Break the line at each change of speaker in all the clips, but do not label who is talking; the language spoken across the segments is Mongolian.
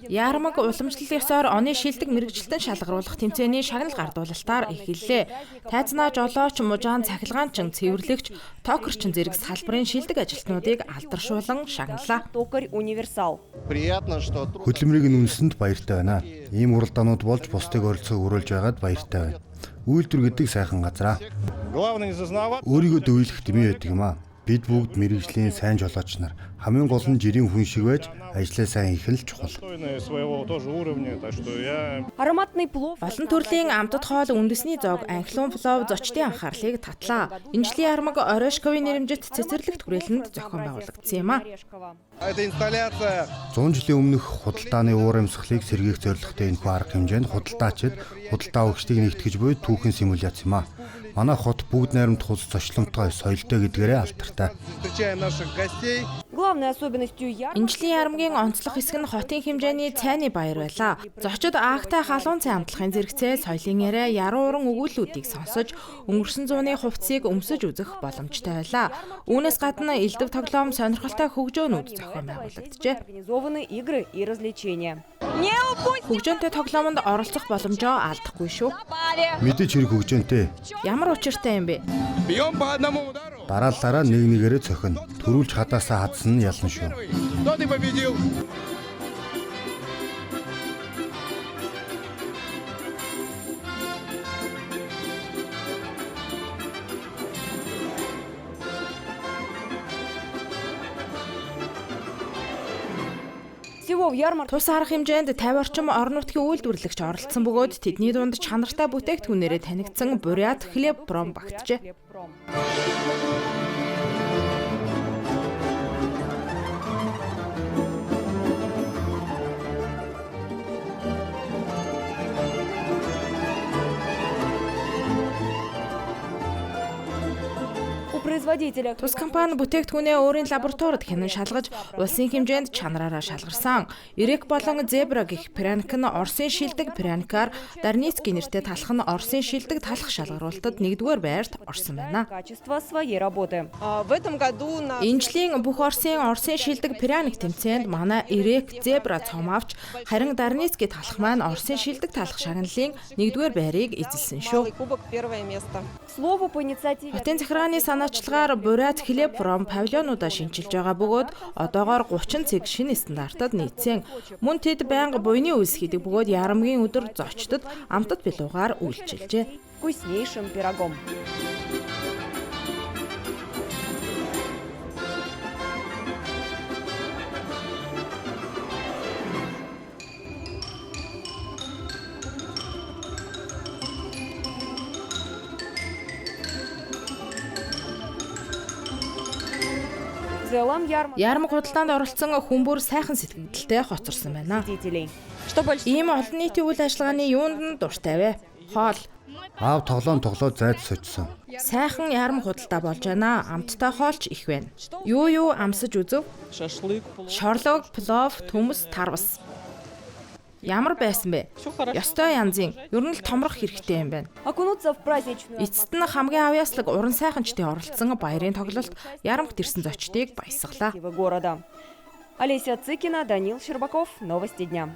Яармаг уламжлал ёсоор оны шилдэг мэрэгжилтэн шалгаруулах тэмцээний шагнал гардуулалтаар эхэллээ. Тайзнаа жолооч, мужаан цахилгаанчин, цэвэрлэгч, токерчин зэрэг салбарын шилдэг ажилтнуудыг алдаршуулан шагналаа.
Хөдөлмөрийг нь үнэлсэнд баяртай байна. Ийм уралдаанууд болж бусдыг оролцохыг уриалж байгаад баяртай байна. Үйлдвэр гэдэг сайхан газраа. Өөрийгөө дөвөөлөх дэмий байдаг юм аа. Бид бүгд мэрэгжлийн сайн жолооч нар. Хамгийн гол нь жирийн хүн шиг байж ажлаа сайн хийх нь чухал.
Олон төрлийн амтд хоол үндэсний зоог анхлын плов зочдын анхаарлыг татлаа. Энэ жилийн ярмаг Орешковын нэрэмжит цэцэрлэгт хүрээлэнд зохион байгуулагдсан юм а.
100 жилийн өмнөх худалдааны уур амьсгалыг сэргээх зорилготой энэ арга хэмжээнд худалдаачид худалдаа өгчдийг нэгтгэж буй түүхэн симуляц юм а. Манай хот бүгд найрамд хус зочломтой, соёлтой гэдгээрээ алдартай.
Энэ жилийн ярмгийн онцлог хэсэг нь хотын хэмжээний цайны баяр байлаа. Зочид аагтай халуун цай амтлахын зэрэгцээ соёлын яриа яруу уран өгүүлбэрүүдийг сонсож, өнгөрсөн зууны хувцсыг өмсөж үзэх боломжтой байлаа. Үүнээс гадна элдв тоглоом, сонирхолтой хөгжөөнүүд зохион байгуулагджээ. Хөгжөөнтэй тоглоомонд оролцох боломжоо алдахгүй шүү.
Мэдээж хэрэг хөгжөөнтэй.
Ямар учиртай юм бэ?
Дараалалаараа нэг нэгээрээ цохино. Төрүүлж хадаасаа хадсан нь ялна шүү.
Тус арга хэмжээнд 50 орчим орон нутгийн үйлдвэрлэгч оролцсон бөгөөд тэдний дунд чанартай бүтээгдэхүүнээрээ танигдсан Бурят Хлебпром багтжээ. Тус компани бүтээгдэхүүнээ өөрийн лабораторид хянан шалгаж, улсын хэмжээнд чанараараа шалгарсан. Ирек болон Зебра гэх пряник нь Оросын шилдэг пряникаар, Дарницкий нэртэй талх нь Оросын шилдэг талх шалгаруулалтад 1-р байрт орсон байна. Энэ жилийн бүх Оросын шилдэг пряник тэмцээнд манай Ирек, Зебра цом авч, харин Дарницкий талх маань Оросын шилдэг талх шагналын 1-р байрыг эзэлсэн шүү. Хотын захиргааны санаачлагаар Бурят Хлебпром павильонуудаа шинчилж байгаа бөгөөд одоогоор 30 цэг шинэ стандартад нийцсэн. Мөн тэд байнга буйны үйлс хийдэг бөгөөд ярамгийн өдөр зочдод амтд билуугаар үйлчилжээ. Ярмаг худалдаанд оролцсон хүн бүр сайхан сэтгэлдээ хоцорсон байна. Ийм олон нийтийн үйл ажиллагааны юунд нь дуртай вэ? Хоол.
Аав тоглоод зайд сочсон.
Сайхан ярмаг худалдаа болж байна. Амттай хоолч их байна. Юу амсаж үзв? Шорлог, плов, төмс, тарвас. Ямар байсан бэ? Ёстой янзын. Ер нь л томрох хэрэгтэй юм байна. Эцэст нь хамгийн авьяаслаг уран сайханчдын оролцсон баярын тоглолт ярамгт ирсэн зочдыг баясгалаа.
Олеся Цыкина, Данил Щербаков, Новости дня.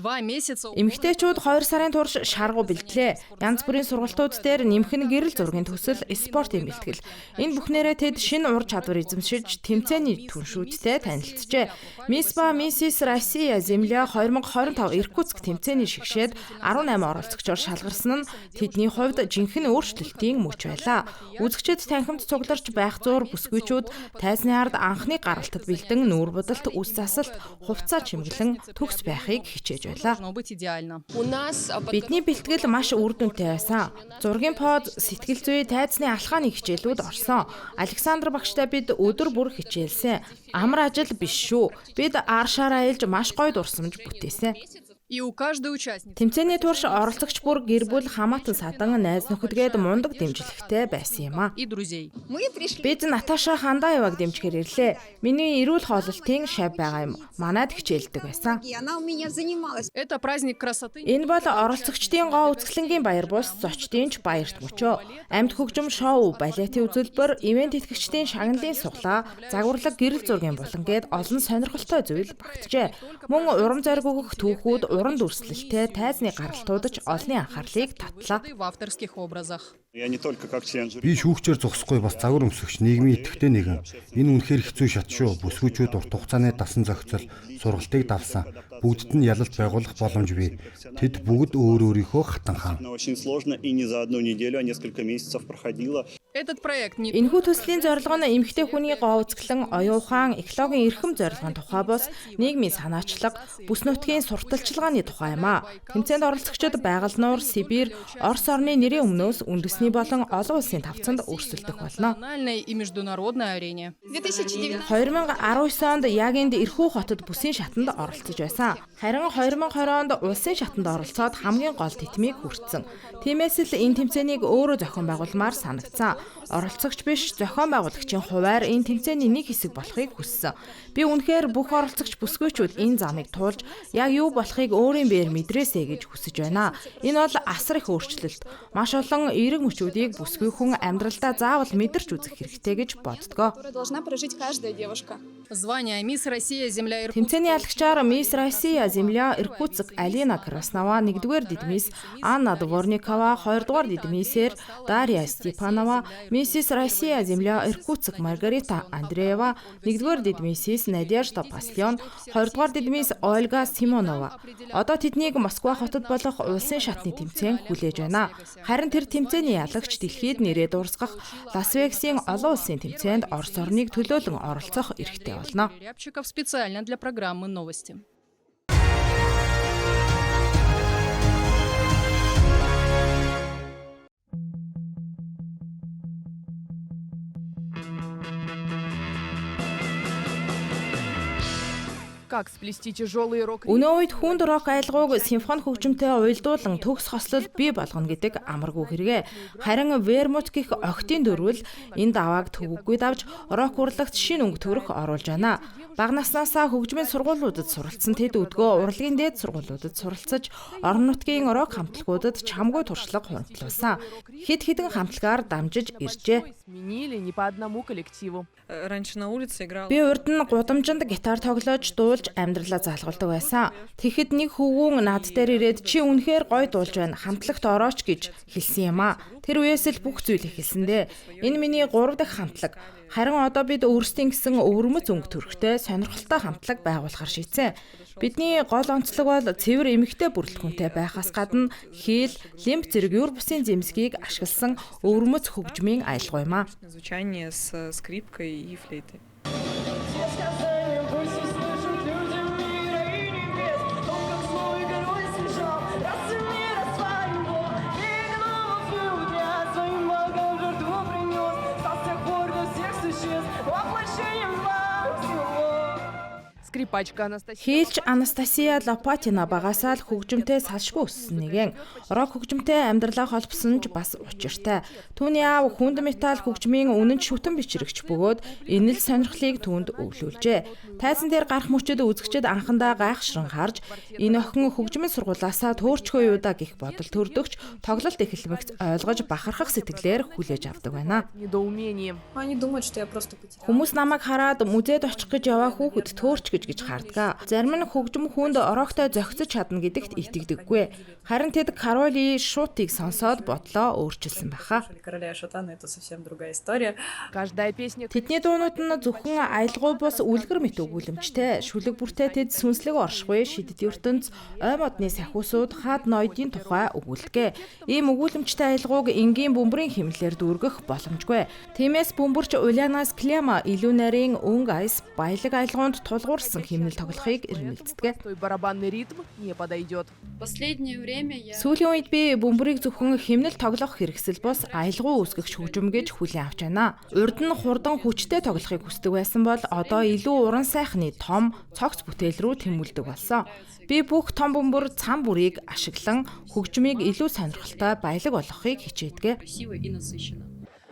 Эмэгтэйчүүд 2 сарын турш шаргуу бэлтлээ. Янз бүрийн сургалтууд дээр нэмэх нь гэрэл зургийн төсөл, спортын бэлтгэл. Энэ бүхнээрээ тэд шинэ ур чадвар эзэмшиж тэмцээний түншүүдтэй танилцжээ. Мисс ба Миссис Россия Земля 2025 Иркутск тэмцээний шигшээд 18 оролцогчоор шалгарсан нь тэдний хувьд жинхэнэ өөрчлөлтийн мөч байлаа. Үзэгчид танхимд цугларч байх зуур бүсгүйчүүд тайзны ард анхны гаралтад бэлдэн нүүр будалт, үс засалт, хувцас чимэглэн төгс байхыг хичээж Бидний бэлтгэл маш үр дүнтэй байсан. Зургийн поз, сэтгэл зүй, тайзны алхааны хичээлүүд орсон. Александр багштай бид өдөр бүр хичээлсэн. Амар ажил биш шүү. Бид аршаар аялж маш гоё дурсамж бүтээсэн. Тэмцээний турш оролцогч бүр гэр бүл хамаатан садан найз нөхөдгээд мундаг дэмжлэгтэй байсан юм а. Бид Наташа Хандаеваг дэмжихээр ирлээ. Миний эрүүл хооллолтын шав байгаа юм. Манайд хичээлдэг байсан. Энэ бол оролцогчдын гоо үзэсгэлэнгийн баяр бус, зочдын ч баярт мөчөө. Амьд хөгжим шоу, балетын үзүүлбэр, ивент тэтгэгчдийн шагналын суглаа, загварлаг гэрэл зургийн булангээд олон сонирхолтой зүйл багтжээ. Мөн урам зориг өгөх түүхүүд, уран дүрслэлтэй тайзны гаралтууд ч олонний анхаарлыг татлаа.
Би шүүгчээр зогсохгүй бас загвар өмсөгч нийгмийн идэвхтэй нэгэн. Энэ үнэхээр хэцүү шат шүү. Бүсгүйчүүд урт хугацааны дасан зохицол, сургалтыг давсан. Бүгдд нь ялалт байгуулах боломж бий. Тэд бүгд өөр өөрийнхөө хатан хаан.
Энэхүү төслийн зорилго нь эмэгтэй хүний гоо үзэсгэлэн, оюун ухаан, экологийн эрхэм зорилгын тухай бус, нийгмийн санаачлаг, бүс нутгийн сурталчилгааны тухай юм а. Тэмцээнд оролцогчид байгаль нуур, Сибирь, Орос орны нэрийн өмнөөс үндэсний болон олон улсын тавцанд өрсөлдөх болно. 2019 онд яг энд Ирхүү хотод бүсийн шатанд оролцож байсан. Харин 2020 онд улсын шатанд оролцоод хамгийн гол тэтмийг хүртсэн. Тиймээс л энэ тэмцээнийг өөрөө зохион байгуулмаар санагдсан. Оролцогч биш, зохион байгуулагчийн хуваар энэ тэмцээний нэг хэсэг болохыг хүссэн. Би үнэхээр бүх оролцогч бүсгүйчүүд энэ замыг туулж яг юу болохыг өөрийн биеэр мэдрээсэй гэж хүсэж байна. Энэ бол асар их өөрчлөлт. Маш олон эерэг мөчүүдийг бүсгүй хүн амьдралдаа заавал мэдэрч үзэх хэрэгтэй гэж боддгоо. Тэмцээний ялагчаар Мисс Россия Земля Иркутск Алина Краснова 1-р дидмис, Анна Дворникова 2-р дидмисээр, Дарья Степанова, Миссис Россия Земля Иркутск Маргарита Андреева 1-р дидмисээс, Надежда Паслён 2-р дидмис Ольга Симонова. Одоо тэднийг Москва хотод болох улсын шатны тэмцээнд хүлээж байна. Харин тэр тэмцээний ялагч дэлхийд нэрээ дурсгах Лас Вегасын олон улсын тэмцээнд Орос орныг төлөөлөн оролцох эрхтэй болно. Өнөө үед хүнд рок айлгууг симфони хөгжимтэй уялдуулан төгс хослол бий болгоно гэдэг амаргүй хэрэгэ. Харин вермут гэх охтын дөрвөл энэ давааг төвөггүй давж рок урлагт шинэ өнгө төрөх оруулж байна. Бага наснаасаа хөгжмийн сургуулиудад суралцсан тэд өдгөө урлагийн дээд сургуулиудад суралцаж орон нутгийн рок хамтлагуудад чамгүй туршлага хуримтлуулсан. Хэд хэдэн хамтлагаар дамжиж иржээ. Би урд нь гудамжинд гитар тоглож дуулж амьдралаа залгуулдаг байсан. Тэгэхэд нэг хөвгүүн над дээр ирээд чи үнэхээр гоё дуулж байна. Хамтлагт орооч гэж хэлсэн юм а. Тэр үеэс л бүх зүйл эхэлсэндээ. Энэ миний 3 дахь хамтлаг. Харин одоо бид өөрсдийн гэсэн өвөрмөц өнгө төрхтэй сонирхолтой хамтлаг байгуулахар шийдсэн. Бидний гол онцлог бол цэвэр эмэгтэй бүрэлдэхүүнтэй байхаас гадна хэл, лимб зэрэг юр бусын зэмсгийг ашигласан өвөрмөц хөгжмийн аялал юм а. Хийлч Анастасия Лопатина багасаа л хөгжимтэй салшгүй өссөн нэгэн. Рок хөгжимтэй амьдралаа холбосон ч бас учиртай. Түүний аав хүнд металл хөгжмийн үнэн шүтэн бичрэгч бөгөөд энэ л сонирхлыг түүнд өвлүүлжээ. Тайзан дээр гарах мөчөд үзэгчд анхандаа гайхшран харж энэ охин хөгжмийн сургуулаасаа төөрчхөө юу да гэх бодол төрдөгч тоглолт эхлэмэгц ойлгож бахархах сэтгэлээр хүлээж авдаг байна. Хүмүүс намайг хараад музейд очих гэж яваа хүүхэд төөрч гэж хардгаа. Зарим нь хөгжим хүнд орогтой зохицож чадна гэдэгт итгэдэггүй. Харин тэд Кароли шуутыг сонсоод бодлоо өөрчилсөн байхаа. Тэдний дуунууд нь зөвхөн аялгау бус үлгэр мэт өгүүлэмжтэй. Шүлэг бүртээ тэд сүнслэг оршихуй, шидэт ертөнц, ой модны сахиусууд, хаад ноёдын тухай өгүүлдэг. Ийм өгүүлэмжтэй аялгауг энгийн бөмбөрийн хэмнэлээр дүүргэх боломжгүй. Тиймээс бөмбөрч Улянас Клема илүү нарийн өнгө айс баялаг аялгаунд тулгуур тааруулсан хэмнэл тоглохыг эрмэлздэг.
Барабанный ритм не подойдет.
Сүүлийн үед би бөмбөрийг зөвхөн хэмнэл тоглох хэрэгсэл бос аялгау үүсгэх хөгжим гэж хүлээн авч байна. Урд нь хурдан хүчтэй тоглохыг хүсдэг байсан бол одоо илүү уран сайхны том цогц бүтээл рүү тэмүүлдэг болсон. Би бүх том бөмбөр цам бүрийг ашиглан хөгжмийг илүү сонирхолтой баялаг болгохыг хичээдэг.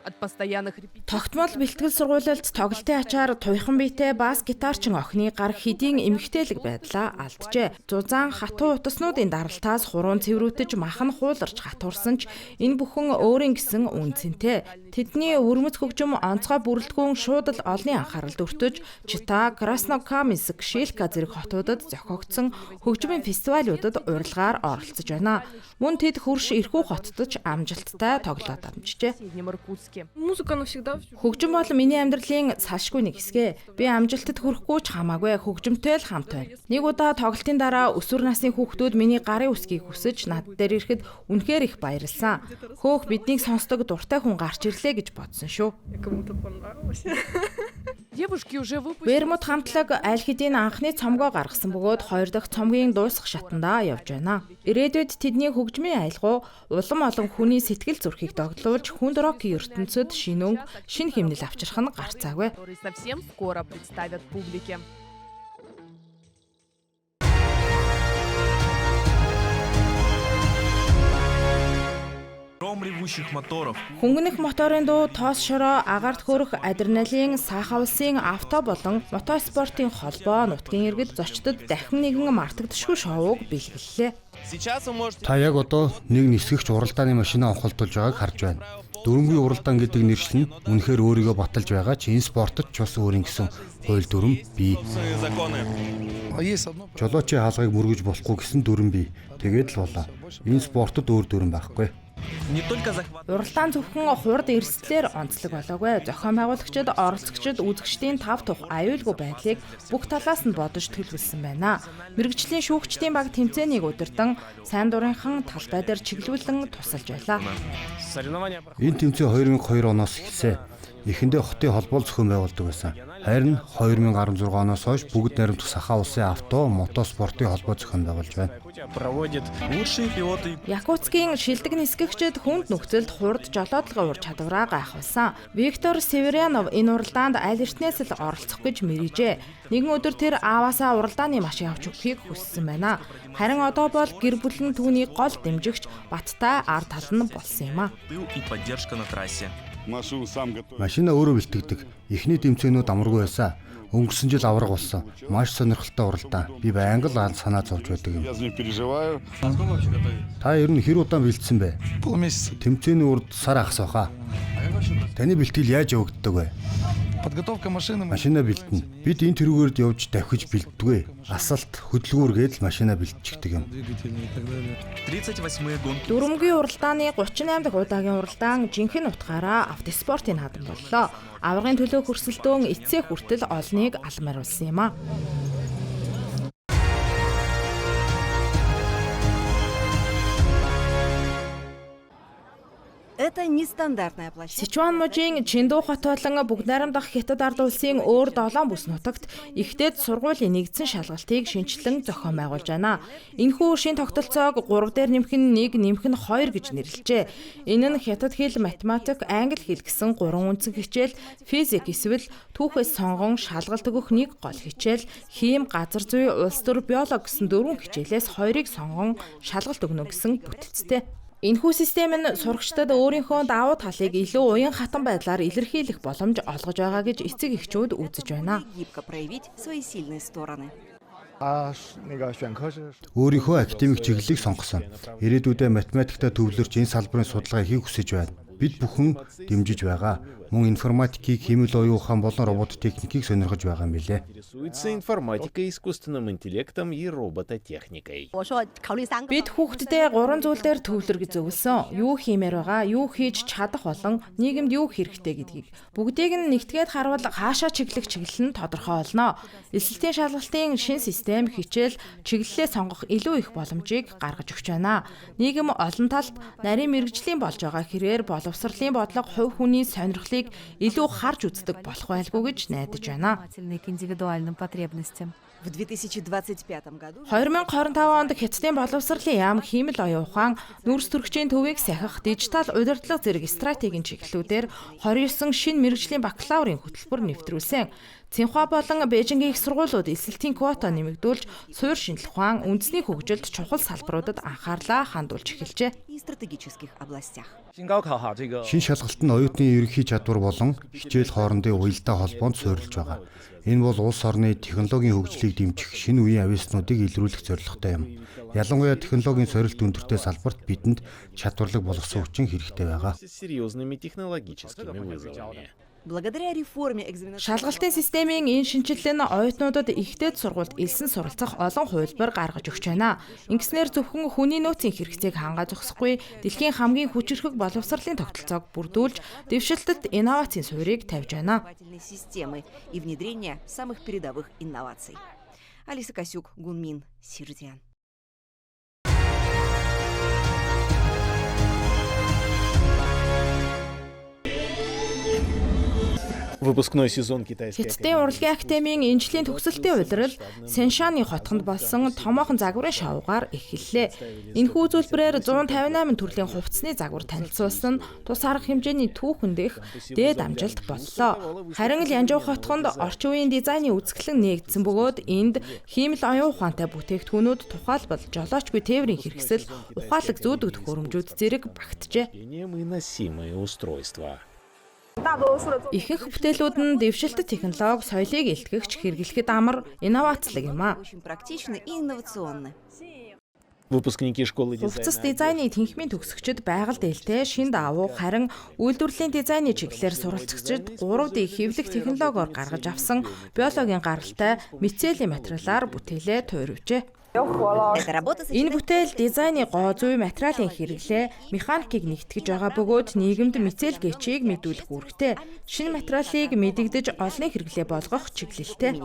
От постоянных репетиций.
Тогтмол бэлтгэл сургуульд тоглолтын ачаар туйхан биетэй бас гитарчин охины гар хэдийн эмгтээлэг байдлаа алджээ. Зузаан хатуу утаснуудын даралтаас хуруунд цэврүүтэж махан хууларч хатуурсан ч энэ бүхэн өөрийн гэсэн үнцэнтэй. Тэдний өрмөц хөгжим онцгой бүрэлдэхүүн шууд л олонний анхааралд өртөж Чита, Краснокамск, Шилка зэрэг хотуудад зохиогдсон хөгжмийн фестивалуудад урилгаар оролцож байна. Мөн тэд хөрш Ирхүү хотод ч амжилттай тоглоод амжжээ. Хөгжим бол миний амьдралын салшгүй нэг хэсгэ. Би амжилтад хүрэхгүй ч хамаагүй хөгжимтэй л хамт байна. Нэг удаа тоглолтын дараа өсвөр насны хүүхдүүд миний гарын үсгийг хүсэж над дээр ирэхэд үнэхээр их баярлсан. Хөөх биднийг сонсдог дуртай хүн гарч ирлээ гэж бодсон шүү.
Девушки уже выпустили.
Вермут хамтлаг аль хэдийн анхны цомгоо гаргасан бөгөөд хоёр дахь цомгийн дуусах шатандаа явж байна. Ирээдүйд тэдний хөгжмийн аялгау улам олон хүний сэтгэл зүрхийг догдлуулж хүнд рокийн ертөнцид шинэ өнгө, шинэ хэмнэл авчрах нь гарцаагүй.
Которые совсем скоро представят публике.
Хөнгөнөх моторын дуу, тоос шороо, агаарт хөрөх адреналин, саахан улсын авто болон мотоспортын холбоо нутгийн иргэд зочдод дахин нэгэн мартагдашгүй шоуг бэлгэллээ.
Та яг одоо нэг нисгэгч уралдааны машинаа авахлдуулж байгааг харж байна. Дөрвөнгийн уралдаан гэдэг нэршил нь үнэхээр өөрийгөө баталж байгаа ч энэ спортод ч бас өөрийн гэсэн хууль дүрм бий. Жолоочийн хаалгыг мөргөж болохгүй гэсэн дүрм бий. Тэгээд л болоо. Энэ спортод өөр дүрм байхгүй.
Уралдаан зөвхөн хурд эрсдлээр онцлог болоогүй. Зохион байгуулагчид, оролцогчид, үзэгчдийн тав тух аюулгүй байдлыг бүх талаас нь бодож төлөвлөсөн байна. Мэргэжлийн шүүгчдийн баг тэмцээнийг удирдан сайн дурынхан талбай дээр чиглүүлэн тусалж байлаа.
Энэ тэмцээн 2002 оноос эхэлсэн. Эхэндээ хотын холбоо зохион байгуулдаг байсан. Харин 2016 оноос хойш бүгд найрамдах сахаа улсын авто, мотоспортын холбоо зохион байгуулж байна.
Якутскийн шилдэг нисгэгчид хүнд нөхцөлд хурд жолоодлогын ур чадвараа гайхуулсан. Виктор Северянов энэ уралдаанд аль эртнээс л оролцох гэж мэргэжээ. Нэгэн өдөр тэр ааваасаа уралдааны машин авч өгөхийг хүссэн байна. Харин одоо бол гэр бүл нь түүний гол дэмжигч Баттай ар тал нь болсон юм а.
Машина өөрөө бэлтгэдэг. Эхний тэмцээнүүд амаргүй байсан. Өнгөрсөн жил авраг болсон. Маш сонирхолтой уралдаан. Би байнга л санаа зовж байдаг юм. Та ер нь хэр удаан бэлдсэн бэ? Тэмцээний урд сар ахс баха. Таны бэлтгэл яаж явагддаг вэ? Машина бэлтэнэ. Бид энэ тэрүүгээр явж давхиж бэлддэггүй. Асалт, хөдөлгүүргээд л машина бэлтчихдэг юм.
Дөрвөнгийн уралдааны 38 дахь удаагийн уралдаан жинхэнэ утгаараа автоспортын наадам боллоо. Аврагын төлөө хөрсөлдөөн эцсээ хүртэл олныг алмаруулсан юм а.
Это нестандартная площадка.
Сичуан мужийн Чинду хот болон Бүгд найрамдах Хятад ард улсын өөр 7 бүс нутагт ихтэйд сургуулийн нэгдсэн шалгалтыг шинчлэн зохион байгуулж байна. Энэхүү шин тогтолцоог 3 дээр нэмэх нь 1, нэмэх нь 2 гэж нэрлэжээ. Энэ нь хятад хэл, математик, англи хэл гэсэн 3 үндсэн хичээл, физик эсвэл түүхээс сонгон шалгалт өгөх 1 гол хичээл, хим, газар зүй, улс төр, биологи гэсэн 4 хичээлээс 2-ыг сонгон шалгалт өгнө гэсэн бүтцтэй. Энэхүү систем нь сурагчдад өөрийнхөө давуу талыг илүү уян хатан байдлаар илэрхийлэх боломж олгож байгаа гэж эцэг эхчүүд үзэж байна.
Гибко проявить свои сильные стороны.
Өөрийнхөө академик чиглэлийг сонгосон. Ирээдүйдээ математикта төвлөрч энэ салбарын судалгаа хийх хүсэж байна. Бид бүхэн дэмжиж байгаа. Мөн информатикийг, хэмэл оюун ухаан болон робот техникийг сонирхож байгаа юм билээ.
Информатикой, искусственным интеллектом и робототехникой.
Бид хүүхддээ 3 зүйл дээр төвлөргөж зөвлөсөн. Юу хиймээр байгаа, юу хийж чадах болон нийгэмд юу хэрэгтэй гэдгийг. Бүгдийг нь нэгтгээд харвал хаашаа чиглэх чиглэл нь тодорхой болно. Эсэлтийн шалгалтын шин систем хичээл чиглэлээ сонгох илүү их боломжийг гаргаж өгч байна. Нийгэм олон талд нарийн мэрэгжлийн болж байгаа хэрээр боловсролын бодлого, хувь хүний сонирхлыг илүү харж үздэг болох байлгүй гэж найдаж байна.
К индивидуальным потребностям. В 2025 году
2025 онд Хятадын боловсролын яам хиймэл оюун ухаан нүүрс төрөгчийн төвийг сахих дижитал удирдлага зэрэг стратегийн чиглэлүүдээр 29 шинэ мэргэжлийн бакалаврын хөтөлбөр нэвтрүүлсэн. Цинхуа болон Бээжингийн их сургуулиуд эсэлтийн квота нэмэгдүүлж, суурь шинжлэх ухаан, үндэсний хөгжилд чухал салбаруудад анхаарлаа хандуулж эхэлжээ.
и стратегических областях.
Шин шалгалт нь оюутны ерөнхий чадвар болон хичээл хоорондын уялдаа холбоонд суурилж байгаа. Энэ бол улс орны технологийн хөгжлийг дэмжих шинэ үеийн авиаснуудыг илрүүлэх зорилготой юм. Ялангуяа технологийн сорилт өндөртэй салбарт бидэнд чадварлаг боловсон хүчин хэрэгтэй байгаа.
С серьезными технологическими вызовами.
Благодаря реформе экзаменационного
Шалгалтын системийн энэ шинжилгээ нь оюутнуудад ихтэйд сургуульд элсэн суралцах олон хувилбар гаргаж өгч байна. Ингэснээр зөвхөн хүний нөөцийн хэрэгцээг хангаж зогсохгүй, дэлхийн хамгийн хүчирхэг боловсролын тогтолцоог бүрдүүлж, дэвшилтэд инновацийн суурийг тавьж байна.
системы и внедрение самых передовых инноваций. Алиса Косюк, Гунмин, Сирдиан.
Выпускной сезон китайской
Хятадын урлагийн академийн энэчлийн төгсөлтийн улирал Сэншаны хотгонд болсон томоохон загварын шоугаар эхэллээ. Энэхүү үзүүлбэрээр 158 төрлийн хувцсны загвар танилцуулсан тус арга хэмжээний түүхэн дэх дээд амжилт боллоо. Харин л Янжуур хотгонд орчин үеийн дизайны үзэсгэлэн нээгдсэн бөгөөд энд хиймэл оюун ухаантай бүтээгдэхүүнүүд тухайлбал жолоочгүй тээврийн хэрэгсэл, ухаалаг зүүдэгдэх хөрөмжүүд зэрэг багтжээ.
и носимые устройства.
Ихэнх бүтээлүүд нь дэвшилтэт технологи, соёлыг илтгэгч, хэрэглэхэд амар, инновацлог юм а.
Очень практичны и инновационны.
Выпускники школы
Хувцас дизайны тэнхимийн төгсөгчид байгаль дээлтэй шин давуу харин үйлдвэрлэлийн дизайны чиглэлээр суралцагчид 3D хэвлэх технологиор гаргаж авсан биологийн гаралтай мицелийн материалаар бүтээлээ туйрвжээ.
Эта работа
Энэ бүтээл дизайны гоо зүй материалын хэрэглээ, механикийг нэгтгэж байгаа бөгөөд нийгэмд мицел гэчийг мэдүүлэх үүрэгтэй. Шинэ материалыг мэдэгдэж олонний хэрэглээ болгох чиглэлтэй.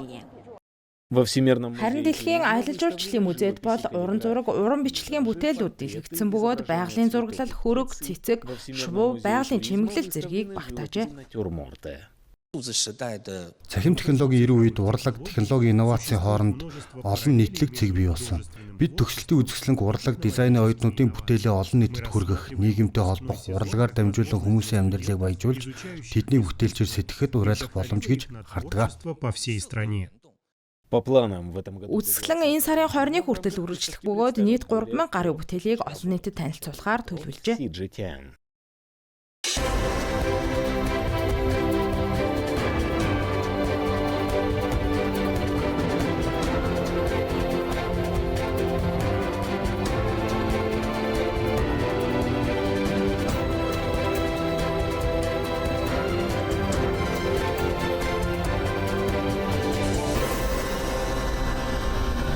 во Всемирном
Харин дэлхийн аялал жуулчлалын музейд бол уран зураг, уран бичлэгийн бүтээлүүд дэлгэгдсэн бөгөөд байгалийн зураглал, хөрөг, цэцэг, шувуу, байгалийн чимэглэл зэргийг багтаажээ.
натюрморты.
Цахим технологийн эрийн үед урлаг, технологийн инновацийн хооронд олон нийтлэг цэг бий болсон. Бид төгсөлтийн үзэсгэлэнг урлаг, дизайны оюутнуудын бүтээлээ олон нийтэд хүргэх, нийгэмтэй холбох, урлагаар дамжуулан хүмүүсийн амьдралыг баяжуулж, тэдний бүтээлчээр сэтгэхэд уриалах боломж гэж хардаг.
по всей стране.
По планам в этом году.
Үзэсгэлэн энэ сарын 20-ны хүртэл үргэлжлэх бөгөөд нийт 3000 гаруй бүтээлийг олон нийтэд танилцуулахаар төлөвлөжээ.
Сиджитян.